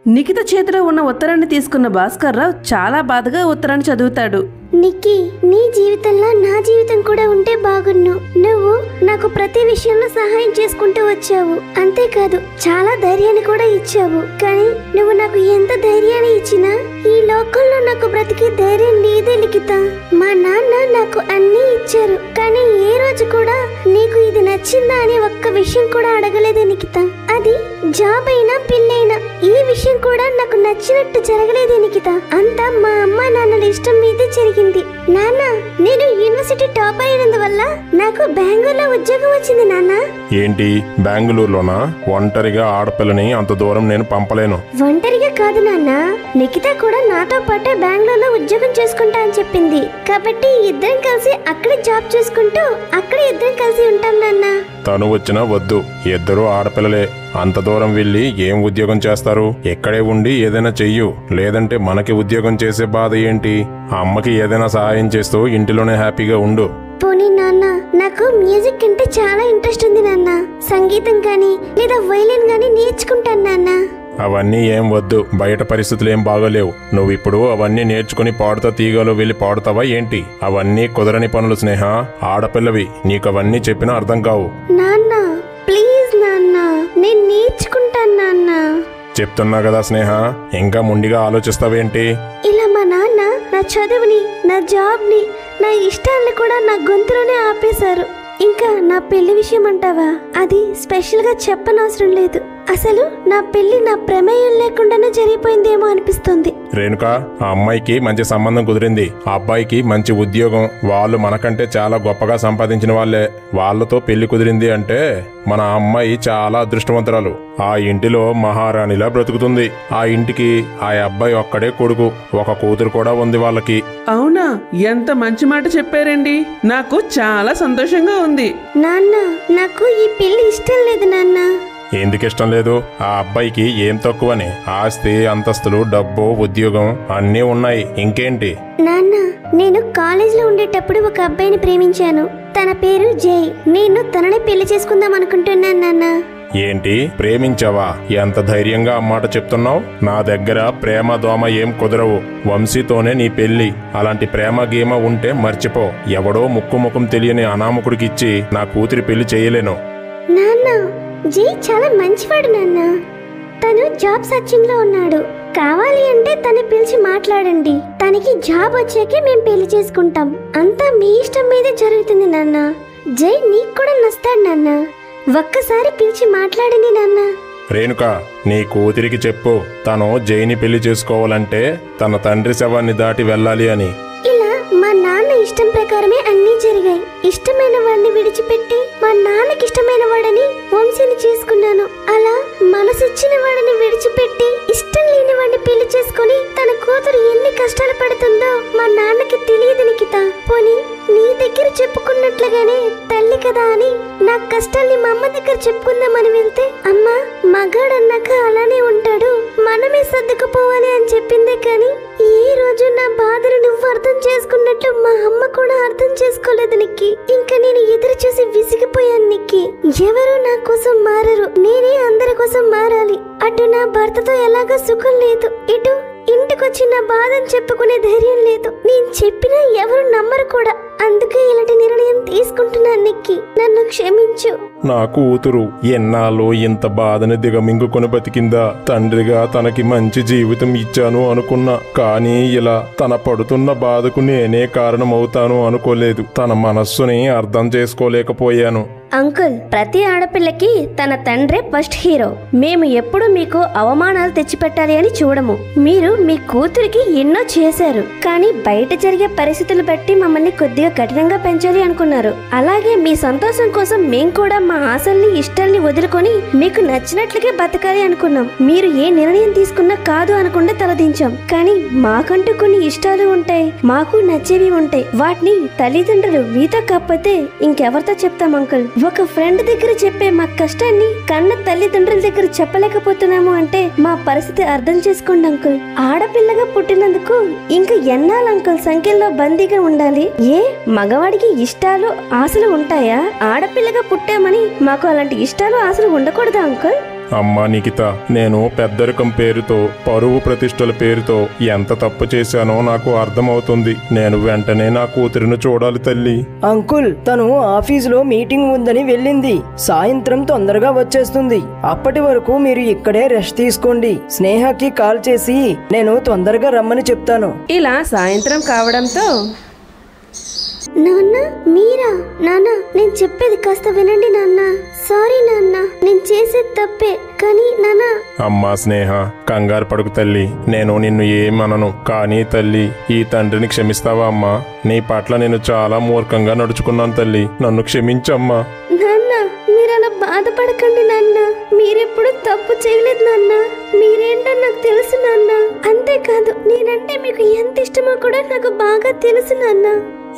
నిఖిత చేతిలో ఉన్న ఉత్తరాన్ని తీసుకున్న భాస్కర్రావు చాలా బాధగా ఉత్తరాన్ని చదువుతాడు. నిక్కీ, నీ జీవితంలో నా జీవితం కూడా ఉంటే బాగున్ను. నువ్వు నాకు ప్రతి విషయంలో సహాయం చేసుకుంటూ వచ్చావు. అంతేకాదు చాలా ధైర్యాన్ని కూడా ఇచ్చావు. కానీ నువ్వు నాకు ఎంత ధైర్యాన్ని ఇచ్చినా ఈ లోకంలో నాకు బ్రతికే ధైర్యం నీదే లిఖిత. మా నాన్న నాకు అన్నీ ఇచ్చారు, కానీ ఏ రోజు కూడా నీకు ఇది నచ్చిందా అని ఒక్క విషయం కూడా అడగలేదు నిఖిత. అది జాబ్ అయినా పెళ్ళైనా ఈ విషయం కూడా నాకు నచ్చినట్టు జరగలేదు నిఖిత. అంతా మా అమ్మ నాన్నల ఇష్టం మీదే జరిగింది. నాన్న, నేను యూనివర్సిటీ టాపర్ అయినందువల్ల నాకు బెంగళూరులో ఉద్యోగం వచ్చింది నాన్న. ఏంటి, బెంగళూరులోనా? ఒంటరిగా ఆడపిల్లని అంత దూరం నేను పంపలేను. ఒంటరిగా కాదు నాన్న, నిఖిత కూడా నాతో పాటే బెంగళూరులో ఉద్యోగం చేసుకుంటా అని చెప్పింది. కాబట్టి ఇద్దరం కలిసి అక్కడే జాబ్ చేసుకుంటూ అక్కడే ఇద్దరం కలిసి ఉంటాం నాన్న. తను వచ్చినా వద్దు, ఇద్దరు ఆడపిల్లలే. అంత దూరం వెళ్ళి ఏం ఉద్యోగం చేస్తారు? ఎక్కడే ఉండి ఏదైనా చెయ్యు, లేదంటే మనకి ఉద్యోగం చేసే బాధ ఏంటి? ఆ అమ్మకి ఏదైనా సహాయం చేస్తూ ఇంటిలోనే హ్యాపీగా ఉండు. పోనీ నాన్న, నాకు మ్యూజిక్ అంటే చాలా ఇంట్రెస్ట్ ఉంది నాన్న. సంగీతం కానీ లేదా వైలిన్ కానీ నేర్చుకుంటాను నాన్న. అవన్నీ ఏం వద్దు, బయట పరిస్థితులు ఏం బాగోలేవు. నువ్వు ఇప్పుడు అవన్నీ నేర్చుకుని పాడుతా తీగలో వెళ్ళి పాడుతావా ఏంటి? అవన్నీ కుదరని పనులు స్నేహ. ఆడపిల్లవి, నీకు అవన్నీ చెప్పినా అర్థం కావు. నాన్న ప్లీజ్ నాన్న, నేను నేర్చుకుంటాను నాన్న. చెప్తున్నా కదా స్నేహ, ఇంకా ముండిగా ఆలోచిస్తావేంటి? ఇలా మా నాన్న నా చదువుని, నా జాబ్ని, నా ఇష్టాల్ని కూడా నా గొంతులోనే ఆపేశారు. ఇంకా నా పెళ్లి విషయం అంటావా? అది స్పెషల్ గా చెప్పనవసరం లేదు. అసలు నా పెళ్లి నా ప్రమేయం లేకుండానే జరిగిపోయిందేమో అనిపిస్తుంది. రేణుకా, ఆ అమ్మాయికి మంచి సంబంధం కుదిరింది. ఆ అబ్బాయికి మంచి ఉద్యోగం. వాళ్ళు మనకంటే చాలా గొప్పగా సంపాదించిన వాళ్లే. వాళ్లతో పెళ్లి కుదిరింది అంటే మన అమ్మాయి చాలా అదృష్టవంతురాలు. ఆ ఇంటిలో మహారాణిలా బ్రతుకుతుంది. ఆ ఇంటికి ఆ అబ్బాయి ఒక్కడే కొడుకు. ఒక కూతురు కూడా ఉంది వాళ్ళకి. అవునా? ఎంత మంచి మాట చెప్పారండి. నాకు చాలా సంతోషంగా ఉంది. నాన్న, నాకు ఈ పెళ్లి ఇష్టం లేదు నాన్న. ఎందుకిష్టం లేదు? ఆ అబ్బాయికి ఏం తక్కువని? ఆస్తి, అంతస్తులు, డబ్బు, ఉద్యోగం అన్నీ ఉన్నాయి. ఇంకేంటి? నాన్న, నేను కాలేజీలో ఉండేటప్పుడు ఒక అబ్బాయిని ప్రేమించాను. తన పేరు జై. నేను తననే పెళ్లి చేసుకుందాం అనుకుంటున్నాను నాన్న. ఏంటి, ప్రేమించావా? ఎంత ధైర్యంగా అమ్మాట చెప్తున్నావు? నా దగ్గర ప్రేమ దోమ ఏం కుదరవు. వంశీతోనే నీ పెళ్లి. అలాంటి ప్రేమ గీమ ఉంటే మర్చిపో. ఎవడో ముక్కు తెలియని అనామకుడికిచ్చి నా కూతురి పెళ్లి చేయలేను. నాన్న, జై చాలా మంచివాడు నాన్న. తను జాబ్ సర్చింగ్ లో ఉన్నాడు. కావాలి అంటే తను పిలిచి మాట్లాడండి. తనకి జాబ్ వచ్చాకే మేము పెళ్లి చేసుకుంటాం. అంతా మీ ఇష్టం మీదే జరుగుతుంది నాన్న. జై నీకు కూడా నస్తాడు నాన్న. ఒక్కసారి పిలిచి మాట్లాడండి నాన్న. రేణుకా, నీ కూతురికి చెప్పు, తను జైని పెళ్లి చేసుకోవాలంటే తన తండ్రి శవాన్ని దాటి వెళ్ళాలి అని. ఇలా మా నాన్న ఇష్టం ప్రకారమే అన్నీ జరిగాయి. ఇష్టమైన వాడిని విడిచిపెట్టి మా నాన్నకి ఇష్టమైన వాడని వంశీని చేసుకున్నాను. అలా మనసిచ్చిన వాడిని విడిచిపెట్టి ఇష్టం లేని వాడిని పెళ్లి చేసుకుని తన కూతురు ఎన్ని కష్టాలు పడుతుందో మా నాన్నకి తెలియదు నిఖిత. పోనీ నీ దగ్గర చెప్పుకున్నట్లుగానే తల్లి కదా అని నా కష్టాల్ని మా అమ్మ దగ్గర చెప్పుకుందామని వెళ్తే అమ్మ మగాడన్నాక అలానే ఉంటాడు, మనమే సర్దుకుపోవాలి అని చెప్పిందే కానీ ఏ రోజు నా బాధను నువ్వు అర్థం చేసుకున్నట్లు మా అమ్మ కూడా అర్థం చేసుకోలేదు నిక్కి. ఇంకా నేను ఎదురు చూసి విసిగిపోయాను నిక్కి. ఎవరు నా కోసం మారరు, నేనే అందరి కోసం మారాలి. అటు నా భర్తతో ఎలాగో సుఖం లేదు, ఇటు ఇంటికొచ్చి నా బాధను చెప్పుకునే ధైర్యం లేదు. నేను చెప్పినా ఎవరు నమ్మరు కూడా. అందుకే ఇలాంటి నిర్ణయం తీసుకుంటున్నాను నిక్కి. నన్ను క్షమించు. నా కూతురు ఎన్నాళ్ళు ఇంత బాధని దిగమింగుకొని బతికిందా? తండ్రిగా తనకి మంచి జీవితం ఇచ్చాను అనుకున్నా, కానీ ఇలా తన పడుతున్న బాధకు నేనే కారణమవుతాను అనుకోలేదు. తన మనస్సుని అర్థం చేసుకోలేకపోయాను. అంకుల్, ప్రతి ఆడపిల్లకి తన తండ్రే ఫస్ట్ హీరో. మేము ఎప్పుడు మీకు అవమానాలు తెచ్చిపెట్టాలి అని చూడము. మీరు మీ కూతురికి ఎన్నో చేశారు, కానీ బయట జరిగే పరిస్థితులు బట్టి మమ్మల్ని కొద్దిగా కఠినంగా పెంచాలి అనుకున్నారు. అలాగే మీ సంతోషం కోసం మేం కూడా మా ఆశల్ని ఇష్టాల్ని వదులుకొని మీకు నచ్చినట్లుగా బతకాలి అనుకున్నాం. మీరు ఏ నిర్ణయం తీసుకున్నా కాదు అనకుండా తలదించాం. కానీ మాకంటూ కొన్ని ఇష్టాలు ఉంటాయి, మాకు నచ్చేవి ఉంటాయి. వాటిని తల్లిదండ్రులు మీతో కాకపోతే ఇంకెవరితో చెప్తాం అంకుల్? ఒక ఫ్రెండ్ దగ్గర చెప్పే మా కష్టాన్ని కన్న తల్లిదండ్రుల దగ్గర చెప్పలేకపోతున్నాము అంటే మా పరిస్థితి అర్థం చేసుకోండి అంకుల్. ఆడపిల్లగా పుట్టినందుకు ఇంకా ఎన్నాళ్ళు అంకుల్ సంఖ్యలో బందీగా ఉండాలి? ఏ మగవాడికి ఇష్టాలు ఆశలు ఉంటాయా? ఆడపిల్లగా పుట్టామని మాకు అలాంటి ఇష్టాలు ఆశలు ఉండకూడదా అంకుల్? అమ్మా నిఖిత, నేను పెద్దరికం పేరుతో, పరువు ప్రతిష్టల పేరుతో ఎంత తప్పు చేశానో నాకు అర్థమవుతుంది. నేను వెంటనే నా కూతురిని చూడాలి తల్లి. అంకుల్, తను ఆఫీసులో మీటింగ్ ఉందని వెళ్ళింది. సాయంత్రం తొందరగా వచ్చేస్తుంది. అప్పటి వరకు మీరు ఇక్కడే రెస్ట్ తీసుకోండి. స్నేహకి కాల్ చేసి నేను తొందరగా రమ్మని చెప్తాను. ఇలా సాయంత్రం కావడంతో నాన్న, మీరా? నాన్న, నేను చెప్పేది కాస్త వినండి నాన్న. సారీ నాన్న, నేను చేసేది తప్పే. కానీ నాన్న. అమ్మా స్నేహ, కంగారు పడుకు తల్లి. నేను నిన్ను ఏమనను. కానీ తల్లి, ఈ తండ్రిని క్షమిస్తావా అమ్మా? నీ పట్ల నేను చాలా మూర్ఖంగా నడుచుకున్నాను తల్లి. నన్ను క్షమించమ్మా. నాన్న, మీరు అలా బాధపడకండి నాన్న. మీరెప్పుడు తప్పు చేయలేదు నాన్న. మీరేంటో నాకు తెలుసు నాన్న. అంతేకాదు, నేనంటే మీకు ఎంత ఇష్టమో కూడా నాకు బాగా తెలుసు నాన్న.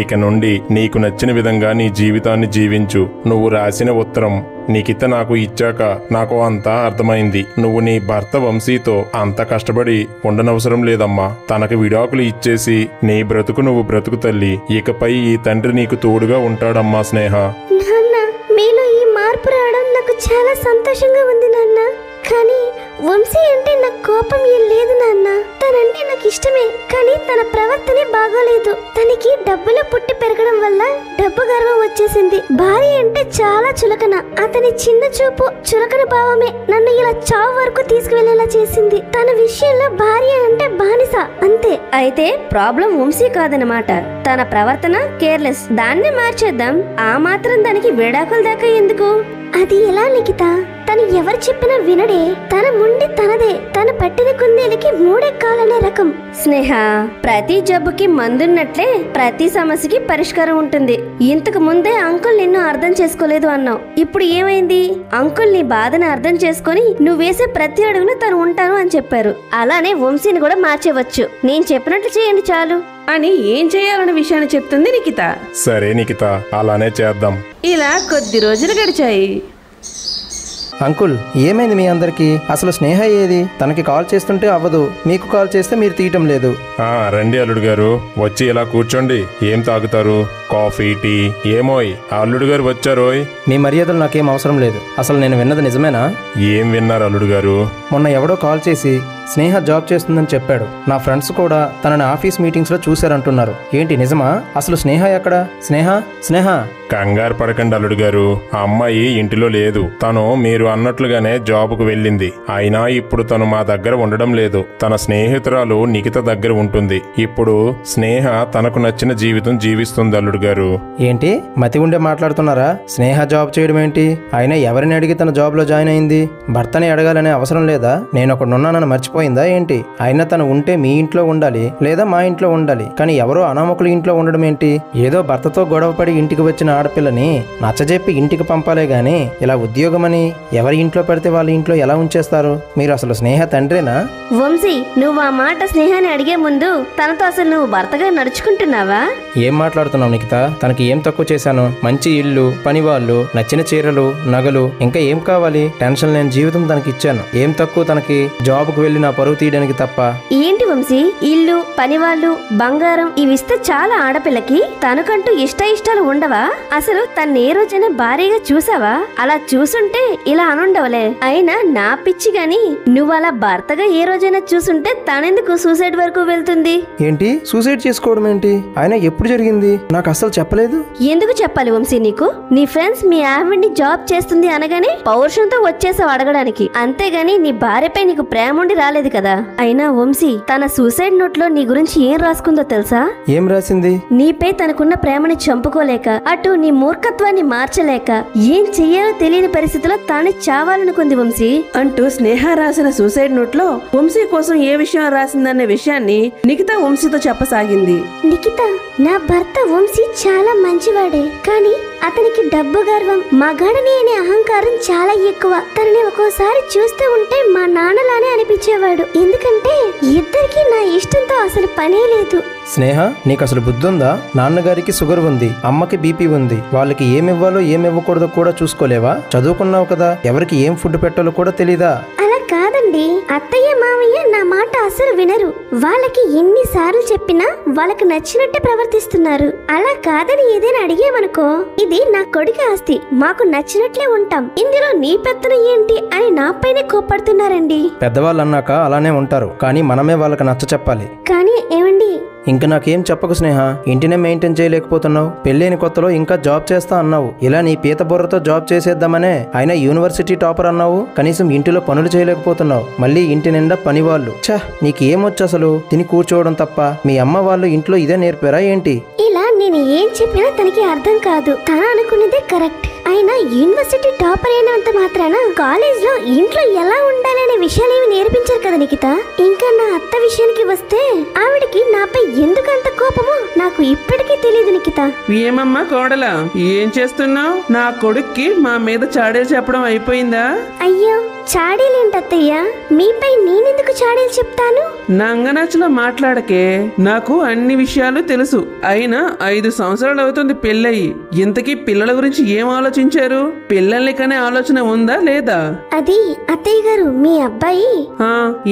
ఇక నుండి నీకు నచ్చిన విధంగా నీ జీవితాన్ని జీవించు. నువ్వు రాసిన ఉత్తరం నిఖిత నాకు ఇచ్చాక నాకు అంతా అర్థమైంది. నువ్వు నీ భర్త వంశీతో అంత కష్టపడి ఉండనవసరం లేదమ్మా. తనకు విడాకులు ఇచ్చేసి నీ బ్రతుకు నువ్వు బ్రతుకు తల్లి. ఇకపై ఈ తండ్రి నీకు తోడుగా ఉంటాడమ్మా స్నేహ. నాన్న, మీలో ఈ మార్పు రావడం నాకు చాలా సంతోషంగా ఉంది నాన్న. కానీ వంశీ అంటే నాకు కోపం ఏం లేదు నాన్న. తనంటే నాకు ఇష్టమే, కానీ తన ప్రవర్తనే బాగోలేదు. తనకి డబ్బులో పుట్టి పెరగడం వల్ల డబ్బు గర్వం వచ్చేసింది. భార్య అంటే చాలా చులకన. అతని చిన్న చూపు, చులకన భావమే నన్ను ఇలా చావు వరకు తీసుకువెళ్లేలా చేసింది. తన విషయంలో భార్య అంటే బానిస, అంతే. అయితే ప్రాబ్లం వంశీ కాదనమాట. తన ప్రవర్తన కేర్లెస్. దాన్నే మార్చేద్దాం. ఆ మాత్రం దానికి విడాకుల దాకా ఎందుకు? అది ఎలా నిఖిత? తను ఎవరు చెప్పినా వినడే. తన ముండి తనదే. తను పట్టిన కుందేలికి మూడెక్కాలనే రకం. స్నేహ, ప్రతి జబ్బుకి మందున్నట్లే ప్రతి సమస్యకి పరిష్కారం ఉంటుంది. ఇంతకు ముందే అంకుల్ నిన్ను అర్థం చేసుకోలేదు అన్నావు. ఇప్పుడు ఏమైంది? అంకుల్ నీ బాధను అర్థం చేసుకొని నువ్వు వేసే ప్రతి అడుగును తను ఉంటాను అని చెప్పారు. అలానే వంశీని కూడా మార్చేవచ్చు. నేను చెప్పినట్లు చేయండి చాలు అని ఏం చేయాలన్న విషయాన్ని చెప్తుంది నిఖిత. సరే నిఖిత, అలానే చేద్దాం. ఇలా కొద్ది రోజులు గడిచాయి. అంకుల్, ఏమైంది మీ అందరికి? అసలు స్నేహ ఏది? తనకి కాల్ చేస్తుంటే అవ్వదు, మీకు కాల్ చేస్తే మీరు తీయటం లేదు. రండి అల్లుడు గారు, వచ్చి ఇలా కూర్చోండి. ఏం తాగుతారు? Coffee, tea? ఏమోయ్, అల్లుడు గారు వచ్చారోయ్. మీ మర్యాదలు నాకేం అవసరం లేదు. అసలు నేను విన్నది నిజమేనా? ఏం విన్నారు అల్లుడు గారు? మొన్న ఎవడో కాల్ చేసి స్నేహ జాబ్ చేస్తుందని చెప్పాడు. నా ఫ్రెండ్స్ కూడా తనని ఆఫీస్ మీటింగ్స్ లో చూశారంటున్నారు. ఏంటి నిజమా? అసలు స్నేహ ఎక్కడ? స్నేహ, స్నేహ. కంగారు పడకండి అల్లుడు గారు, ఆ అమ్మాయి ఇంటిలో లేదు. తను మీరు అన్నట్లుగానే జాబుకు వెళ్ళింది. అయినా ఇప్పుడు తను మా దగ్గర ఉండడం లేదు. తన స్నేహితురాలు నిఖిత దగ్గర ఉంటుంది. ఇప్పుడు స్నేహ తనకు నచ్చిన జీవితం జీవిస్తుంది అల్లుడు గారు. ఏంటి మతి ఉండే మాట్లాడుతున్నారా? స్నేహ జాబ్ చేయడం ఏంటి? అయినా ఎవరిని అడిగి తన జాబ్ లో జాయిన్ అయింది? భర్తని అడగాలనే అవసరం లేదా? నేను ఒకడున్నానని మర్చిపోయిందా ఏంటి? అయినా తను ఉంటే మీ ఇంట్లో ఉండాలి, లేదా మా ఇంట్లో ఉండాలి. కానీ ఎవరో అనామకులు ఇంట్లో ఉండడం ఏంటి? ఏదో భర్తతో గొడవపడి ఇంటికి వచ్చిన ఆడపిల్లని నచ్చజెప్పి ఇంటికి పంపాలే గాని ఇలా ఉద్యోగమని ఎవరి ఇంట్లో పెడితే వాళ్ళ ఇంట్లో ఎలా ఉంచేస్తారు? మీరు అసలు స్నేహ తండ్రేనా? వంశీ, నువ్వు ఆ మాట స్నేహాన్ని అడిగే ముందు తనతో అసలు నువ్వు భర్తగా నడుచుకుంటున్నావా? ఏం మాట్లాడుతున్నావు నిఖిత? తనకి ఏం తక్కువ చేశాను? మంచి ఇల్లు, పనివాళ్ళు, నచ్చిన చీరలు, నగలు, ఇంకా ఏం కావాలి? టెన్షన్ లేని జీవితం తనకి ఇచ్చాను. ఏం తక్కువ తనకి? జాబ్కు వెళ్లి నా పరువు తీయడానికి తప్ప. ఏంటి వంశీ, ఇల్లు, పనివాళ్ళు, బంగారం ఇవిస్తే చాలా ఆడపిల్లకి? తనకంటూ ఇష్టాలు ఉండవా? అసలు తను ఏ రోజైనా భారీగా చూసావా? అలా చూసుంటే ఇలా అనుండవలే. అయినా నా పిచ్చి గాని నువ్వు అలా భర్తగా ఏ రోజైనా చూసుంటే తనెందుకు సూసైడ్ వరకు వెళ్తుంది? ఏంటి సూసైడ్ చేసుకోవడం ఏంటి? ఆయన ఎప్పుడు జరిగింది? నాకు అసలు చెప్పలేదు. ఎందుకు చెప్పాలి వంశీ నీకు? నీ ఫ్రెండ్స్ మీ ఆవిడ్ని జాబ్ చేస్తుంది అనగానే పౌరుషంతో వచ్చేసావు అడగడానికి. అంతేగాని నీ భార్యపై నీకు ప్రేమ ఉండి రాలేదు కదా. అయినా వంశీ, తన సూసైడ్ నోట్ లో నీ గురించి ఏం రాసుకుందో తెలుసా? ఏం రాసింది? నీపై తనకున్న ప్రేమని చంపుకోలేక, అటు నీ మూర్ఖత్వాన్ని మార్చలేక, ఏం చెయ్యాలో తెలియని పరిస్థితిలో తానే చావాలనుకుంది వంశీ అంటూ స్నేహ రాసిన సూసైడ్ నోట్ లో వంశీ కోసం ఏ విషయం రాసిందనే విషయాన్ని నిఖిత వంశీతో చెప్పసాగింది. నిఖిత, నా భర్త వంశీ చాలా మంచివాడే, కానీ అతనికి డబ్బు గర్వం, మగాడని అనే అహంకారం చాలా ఎక్కువ. తనని ఒక్కోసారి చూస్తూ ఉంటే మా నాన్నలానే అనిపించేవాడు. ఎందుకంటే ఇద్దరికి నా ఇష్టంతో అసలు పనే లేదు. స్నేహ, నీకు అసలు బుద్ధి ఉందా? నాన్నగారికి షుగర్ ఉంది, అమ్మకి బీపీ ఉంది. వాళ్ళకి ఏమివ్వాలో ఏమివ్వకూడదో కూడా చూసుకోలేవా? చదువుకున్నావు కదా, ఎవరికి ఏం ఫుడ్ పెట్టాలో కూడా తెలీదా? అలా కాదు లేదండి, అత్తయ్య మామయ్య నా మాట అసలు వినరు. వాళ్ళకి ఎన్నిసార్లు చెప్పినా వాళ్ళకి నచ్చినట్టే ప్రవర్తిస్తున్నారు. అలా కాదని ఏదైనా అడిగేమనుకో, ఇది నా కొడుకు ఆస్తి, మాకు నచ్చినట్లే ఉంటాం, ఇందులో నీ పెత్తనం ఏంటి అని నాపైనే కోపడుతున్నారండి. పెద్దవాళ్ళు అన్నాక అలానే ఉంటారు, కానీ మనమే వాళ్ళకి నచ్చ చెప్పాలి. కానీ ఏమండి, ఇంక నాకేం చెప్పకు స్నేహ. ఇంటినే మెయింటైన్ చేయలేకపోతున్నావు, పెళ్ళైన కొత్తలో ఇంకా జాబ్ చేస్తా అన్నావు. ఇలా నీ పీత బుర్రతో జాబ్ చేసేద్దామనే అయినా యూనివర్సిటీ టాపర్ అన్నావు, కనీసం ఇంటిలో పనులు చేయలేకపోతున్నావు. మళ్ళీ ఇంటి నిండా పనివాళ్ళు. ఛ, నీకేమొచ్చు అసలు? తిని కూర్చోవడం తప్ప. మీ అమ్మ వాళ్ళు ఇంట్లో ఇదే నేర్పారా ఏంటి? ఇలా నేను ఏం చెప్పినా తనకి అర్థం కాదు. తను అనుకున్నదే కరెక్ట్. అయినా యూనివర్సిటీ టాపర్ అయినంత మాత్రాన కాలేజ్ లో ఇంట్లో ఎలా ఉండాలనే విషయాలేమి నేర్పించారు కదా నిఖిత. ఇంకా నా అత్త విషయానికి వస్తే ఆవిడకి నాపై ఎందుకంత కోపమో నాకు ఇప్పటికీ తెలియదు నిఖిత. ఏమమ్మా కోడలా, ఏం చేస్తున్నావు? నా కొడుక్కి మా మీద చాడీలు చెప్పడం అయిపోయిందా? అయ్యో, చాడీలేంటత్తయ్య, మీపై నేనెందుకు చాడీలు చెప్తాను? నంగనచ్చలో మాట్లాడకే, నాకు అన్ని విషయాలు తెలుసు. అయినా 5 సంవత్సరాలు అవుతుంది పెళ్ళయి. ఇంతకీ పిల్లల గురించి ఏం ఆలోచించారు? పిల్లల్ని కనే ఆలోచన ఉందా లేదా? అది అత్తయ్య గారు, మీ అబ్బాయి.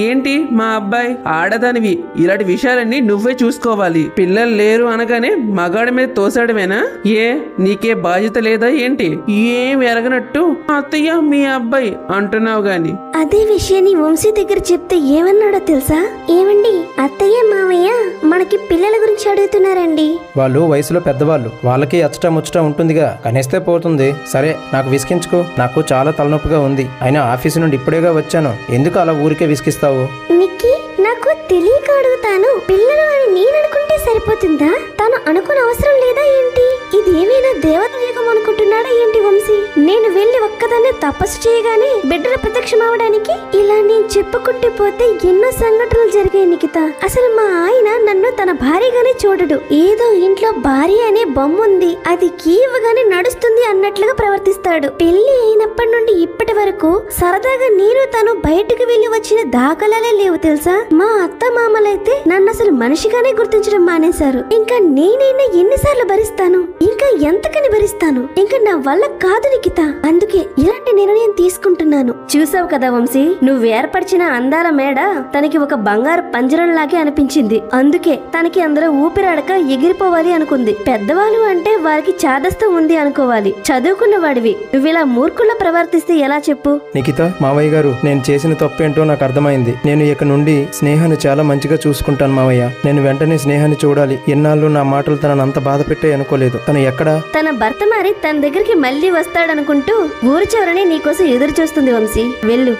ఏంటి మా అబ్బాయి? ఆడదానివి, ఇలాంటి విషయాలన్నీ నువ్వే చూసుకోవాలి. పిల్లలు లేరు అనగానే మగాడి మీద తోసాడమేనా? ఏ నీకే బాధ్యత లేదా ఏంటి? ఏం ఎరగనట్టు అత్తయ్య మీ అబ్బాయి అంటున్నావు గాని. అదే విషయాన్ని వంశీ దగ్గర చెప్తే ఏమన్నాడో తెలుసా? ఏమండి, అత్తయ్య మామయ్య మనకి పిల్లల గురించి అడుగుతున్నారండి. వాళ్ళు వయసులో పెద్దవాళ్ళు, వాళ్ళకి అచ్చట ముచ్చట ఉంటుందిగా, కనేస్తే పోతుంది. సరే, నాకు విసికించుకో, నాకు చాలా తలనొప్పిగా ఉంది. అయినా ఆఫీసు నుండి ఇప్పుడేగా వచ్చాను, ఎందుకు అలా ఊరికే విసికిస్తావు? నిక్కి, నాకు తెలియక అడుగుతాను. పిల్లలు అని నేను అనుకుంటే సరిపోతుందా? తను అనుకున్న అవసరం లేదా ఏంటి? ఇదేమైనా దేవత యుగం అనుకుంటున్నాడా ఏంటి వంశీ? నేను వెళ్ళి ఒక్కదాన్నే తపస్సు చేయగానే బిడ్డల ప్రత్యక్షం అవడానికి ఇలా నేను చెప్పుకుంటూ పోతే ఎన్నో సంఘటనలు జరిగాయి నిఖిత. అసలు మా ఆయన నన్ను తన భార్యగానే చూడడు. ఏదో ఇంట్లో భార్య అనే బొమ్మ ఉంది, అది కీవగానే నడుస్తుంది అన్నట్లుగా ప్రవర్తిస్తాడు. పెళ్లి అయినప్పటి నుండి ఇప్పటి వరకు సరదాగా నేను తను బయటకు వెళ్లి వచ్చిన దాఖలాలే లేవు తెలుసా? మా అత్త మామలైతే నన్ను అసలు మనిషిగానే గుర్తించడం మానేశారు. ఇంకా నేనైనా ఎన్నిసార్లు భరిస్తాను? ఇంకా ఎంతకని భరిస్తాను? ఇంకా నా వల్ల కాదు నిఖిత. అందుకే ఇలాంటి నిర్ణయం తీసుకుంటున్నాను. చూసావు కదా వంశీ, నువ్వు ఏర్పరిచిన అందాల మేడ తనకి ఒక బంగారు పంజరంలాగే అనిపించింది. అందుకే తనకి అందులో ఊపిరాడక ఎగిరిపోవాలి అనుకుంది. పెద్దవాళ్ళు అంటే వారికి చాదస్తం ఉంది అనుకోవాలి. చదువుకున్న వాడివి నువ్విలా మూర్ఖుల్లా ప్రవర్తిస్తే ఎలా చెప్పు? నిఖిత, మావయ్య గారు, నేను చేసిన తప్పేంటో నాకు అర్థమైంది. నేను ఇక నుండి స్నేహాన్ని చాలా మంచిగా చూసుకుంటాను మావయ్య. నేను వెంటనే స్నేహాన్ని చూడాలి. ఎన్నాళ్ళు నా మాటలు తనను అంత బాధ పెట్టే అనుకోలేదు. తను ఎక్కడా? తన భర్త మారి తన దగ్గరికి మళ్ళీ వస్తాడనుకుంటూ ఊరు చివరనే నీకోసం ఎదురు చూస్తుంది వంశీ. వెళ్ళు.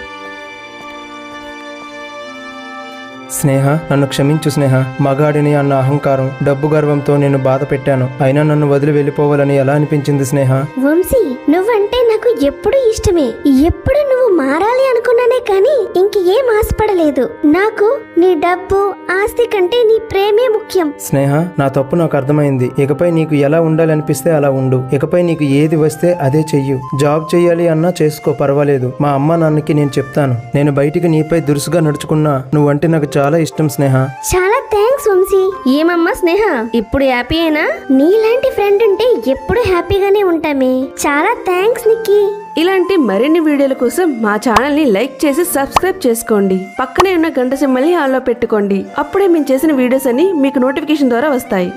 స్నేహ, నన్ను క్షమించు స్నేహ. మగాడిని అన్న అహంకారం, డబ్బు గర్వంతో నేను బాధ పెట్టాను. అయినా నన్ను వదిలి వెళ్ళిపోవాలని ఎలా అనిపించింది స్నేహ? వంశీ, నువ్వంటే నాకు ఎప్పుడు ఇష్టమే. ఎప్పుడు నువ్వు మారాలి అనుకున్నానే కానీ ఇంకేం ఆశపడలేదు. నాకు నీ డబ్బు ఆస్తి కంటే నీ ప్రేమే ముఖ్యం. స్నేహ, నా తప్పు నాకు అర్థమైంది. ఇకపై నీకు ఎలా ఉండాలనిపిస్తే అలా ఉండు. ఇకపై నీకు ఏది వస్తే అదే చెయ్యు. జాబ్ చెయ్యాలి అన్నా చేసుకో, పర్వాలేదు. మా అమ్మ నాన్నకి నేను చెప్తాను. నేను బయటికి నీపై దురుసుగా నడుచుకున్నా నువ్వంటే నాకు చాలా ఇష్టం స్నేహ. చాలా థ్యాంక్స్ వంశీ. ఏమమ్మా స్నేహ, ఇప్పుడు హ్యాపీ అయినా? నీలాంటి ఫ్రెండ్ ఉంటే ఎప్పుడు హ్యాపీగానే ఉంటామే. చాలా థ్యాంక్స్ నిక్కీ. ఇలాంటి మరిన్ని వీడియోల కోసం మా ఛానల్ ని లైక్ చేసి సబ్స్క్రైబ్ చేసుకోండి. పక్కనే ఉన్న గంట సింబల్ని ఆన్లో పెట్టుకోండి. అప్పుడే మేము చేసిన వీడియోస్ అన్ని మీకు నోటిఫికేషన్ ద్వారా వస్తాయి.